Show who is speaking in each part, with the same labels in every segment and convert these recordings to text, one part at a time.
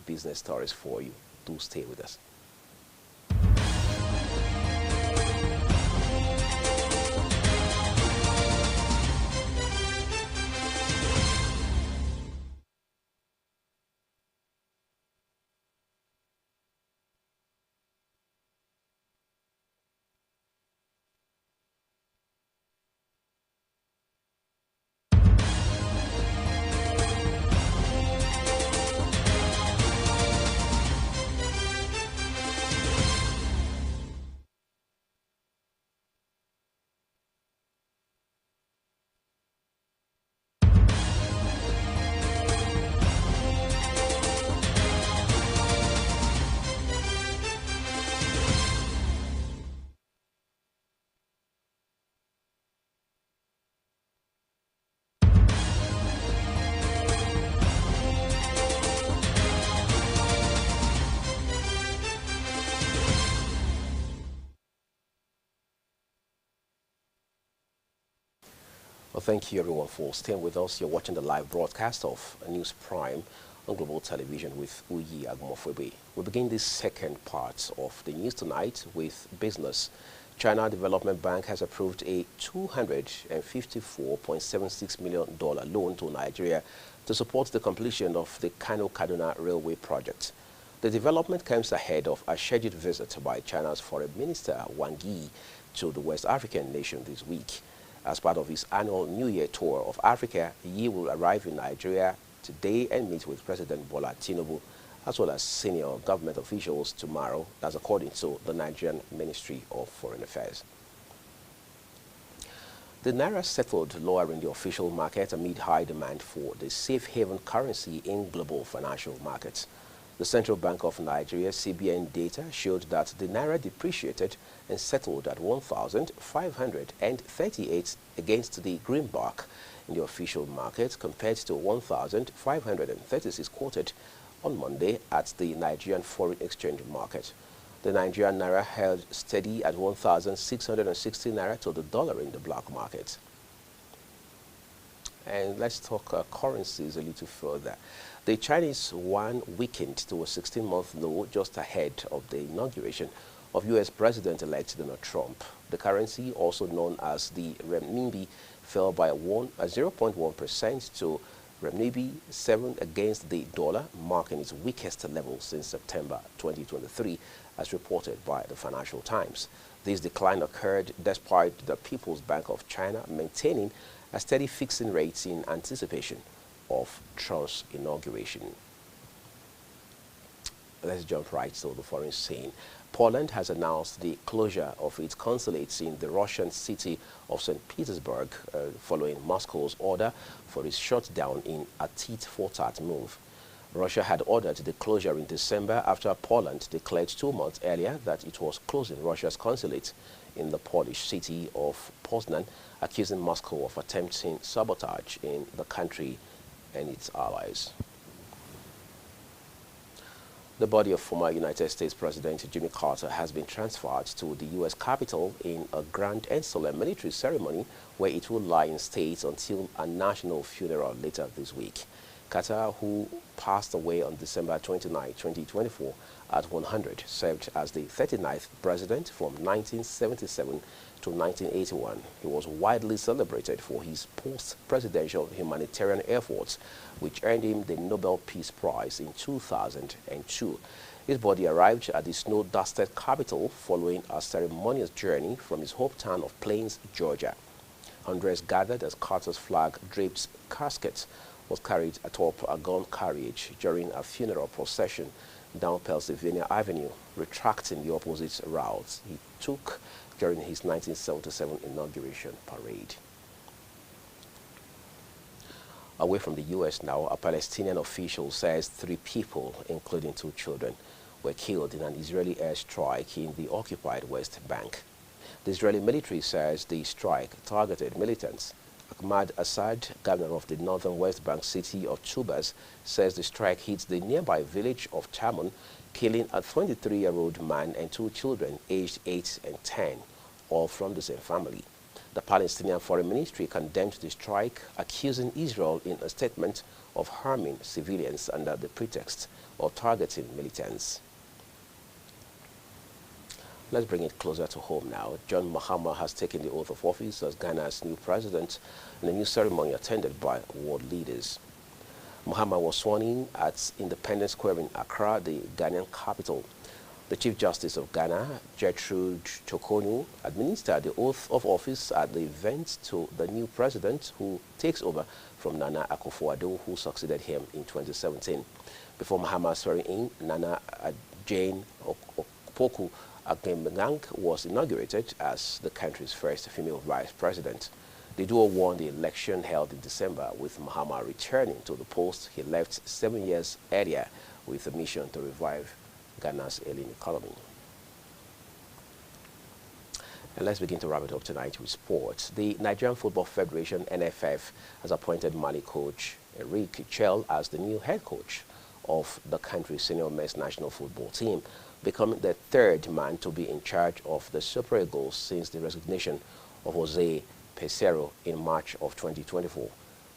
Speaker 1: business stories for you. Do stay with us. Well, thank you everyone for staying with us. You're watching the live broadcast of News Prime on Global Television with Uyi Agumofwebe. We begin this second part of the news tonight with business. China Development Bank has approved a $254.76 million loan to Nigeria to support the completion of the Kano-Kaduna Railway project. The development comes ahead of a scheduled visit by China's Foreign Minister Wang Yi to the West African nation this week. As part of his annual New Year tour of Africa, Yi will arrive in Nigeria today and meet with President Bola Tinubu, as well as senior government officials tomorrow, that's according to the Nigerian Ministry of Foreign Affairs. The Naira settled lower in the official market amid high demand for the safe haven currency in global financial markets. The Central Bank of Nigeria, CBN data showed that the Naira depreciated and settled at 1,538 against the greenback in the official market compared to 1,536 quoted on Monday at the Nigerian Foreign Exchange Market. The Nigerian Naira held steady at 1,660 Naira to the dollar in the black market. And let's talk currencies a little further. The Chinese yuan weakened to a 16-month low just ahead of the inauguration of U.S. President-elect Donald Trump. The currency, also known as the renminbi, fell by 0.1% to renminbi 7 against the dollar, marking its weakest level since September 2023, as reported by the Financial Times. This decline occurred despite the People's Bank of China maintaining a steady fixing rate in anticipation of Trump's inauguration. Let's jump right to the foreign scene. Poland has announced the closure of its consulates in the Russian city of St. Petersburg following Moscow's order for its shutdown in a tit-for-tat move. Russia had ordered the closure in December after Poland declared 2 months earlier that it was closing Russia's consulate in the Polish city of Poznan, accusing Moscow of attempting sabotage in the country and its allies. The body of former United States President Jimmy Carter has been transferred to the U.S. Capitol in a grand and solemn military ceremony where it will lie in state until a national funeral later this week. Carter, who passed away on December 29, 2024 at 100, served as the 39th president from 1977 to 1981. He was widely celebrated for his post-presidential humanitarian efforts, which earned him the Nobel Peace Prize in 2002. His body arrived at the snow-dusted Capitol following a ceremonious journey from his hometown of Plains, Georgia. Hundreds gathered as Carter's flag-draped casket was carried atop a gun carriage during a funeral procession down Pennsylvania Avenue, retracting the opposite route he took during his 1977 inauguration parade. Away from the U.S. now, a Palestinian official says 3 people, including 2 children, were killed in an Israeli airstrike in the occupied West Bank. The Israeli military says the strike targeted militants. Ahmad Assad, governor of the northern West Bank city of Tubas, says the strike hit the nearby village of Tamun, killing a 23-year-old man and 2 children aged 8 and 10, all from the same family. The Palestinian Foreign Ministry condemned the strike, accusing Israel in a statement of harming civilians under the pretext of targeting militants. Let's bring it closer to home now. John Mahama has taken the oath of office as Ghana's new president in a new ceremony attended by world leaders. Mahama was sworn in at Independence Square in Accra, the Ghanaian capital. The Chief Justice of Ghana, Gertrude Chokonu, administered the oath of office at the event to the new president who takes over from Nana Akufo-Addo, who succeeded him in 2017. Before Mahama swearing in, Nana Jane Opoku Agyeman was inaugurated as the country's first female vice president. The duo won the election held in December, with Mahama returning to the post he left 7 years earlier with a mission to revive Ghana's ailing economy. And let's begin to wrap it up tonight with sports. The Nigerian Football Federation, NFF, has appointed Mali coach Eric Chell as the new head coach of the country's senior men's national football team, becoming the third man to be in charge of the Super Eagles since the resignation of Jose Peseiro in March of 2024.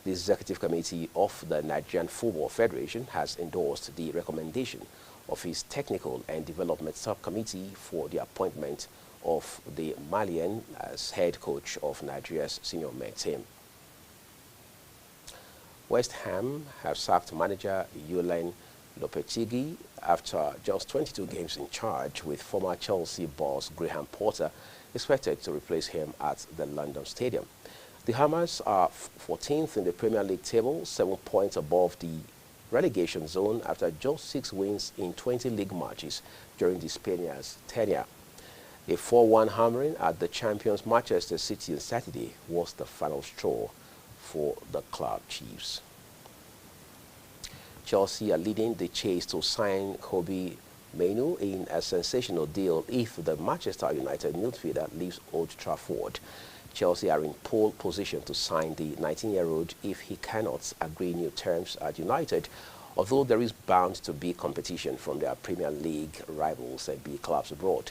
Speaker 1: The Executive Committee of the Nigerian Football Federation has endorsed the recommendation of its Technical and Development Subcommittee for the appointment of the Malian as head coach of Nigeria's senior men team. West Ham have sacked manager Julen Lopetegui after just 22 games in charge, with former Chelsea boss Graham Potter expected to replace him at the London Stadium. The Hammers are 14th in the Premier League table, 7 points above the relegation zone after just 6 wins in 20 league matches during the Spaniards' tenure. A 4-1 hammering at the champions Manchester City on Saturday was the final straw for the club chiefs. Chelsea are leading the chase to sign Kobbie Mainoo in a sensational deal if the Manchester United midfielder leaves Old Trafford. Chelsea are in pole position to sign the 19-year-old if he cannot agree new terms at United, although there is bound to be competition from their Premier League rivals and big clubs abroad.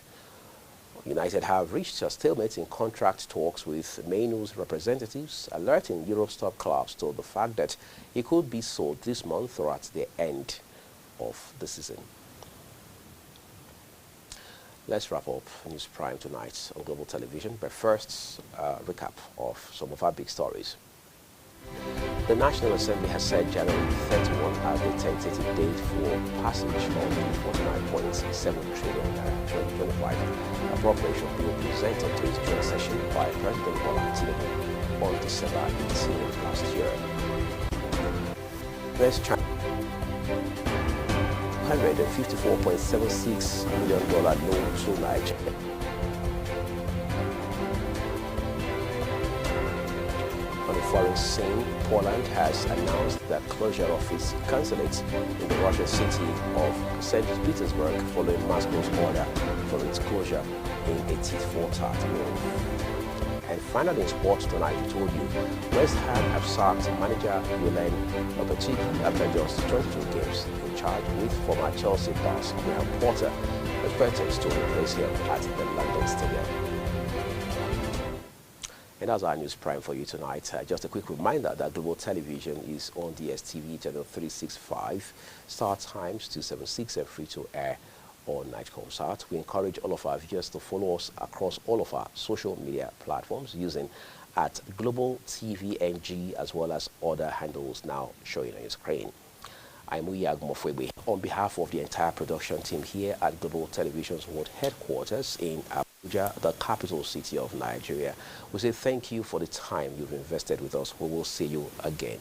Speaker 1: United have reached a stalemate in contract talks with Mainoo's representatives, alerting Europe's top clubs to the fact that he could be sold this month or at the end of the season. Let's wrap up News Prime tonight on Global Television, but first, a recap of some of our big stories. The National Assembly has set January 31 as the tentative date for passage of the 49.7 trillion 2025 appropriation bill presented to its joint session by President Bola Tinubu on December 18 last year. West China $154.76 million loan to Nigeria. On the foreign scene, Poland has announced the closure of its consulate in the Russian city of St. Petersburg following Moscow's order for its closure in a tit-for-tat move. And finally in sports tonight, we told you, West Ham have sacked manager Julen Lopetegui after just 22 games in charge, with former Chelsea boss Graham Potter expected to replace him at the London Stadium. And that's our News Prime for you tonight. Just a quick reminder that Global Television is on DSTV channel 365, start times 276 and free to air on Nightcomsat. We encourage all of our viewers to follow us across all of our social media platforms using at Global TVNG, as well as other handles now showing on your screen. I'm Uyag Mofwebe. On behalf of the entire production team here at Global Television's world headquarters in Abuja, the capital city of Nigeria, we say thank you for the time you've invested with us. We will see you again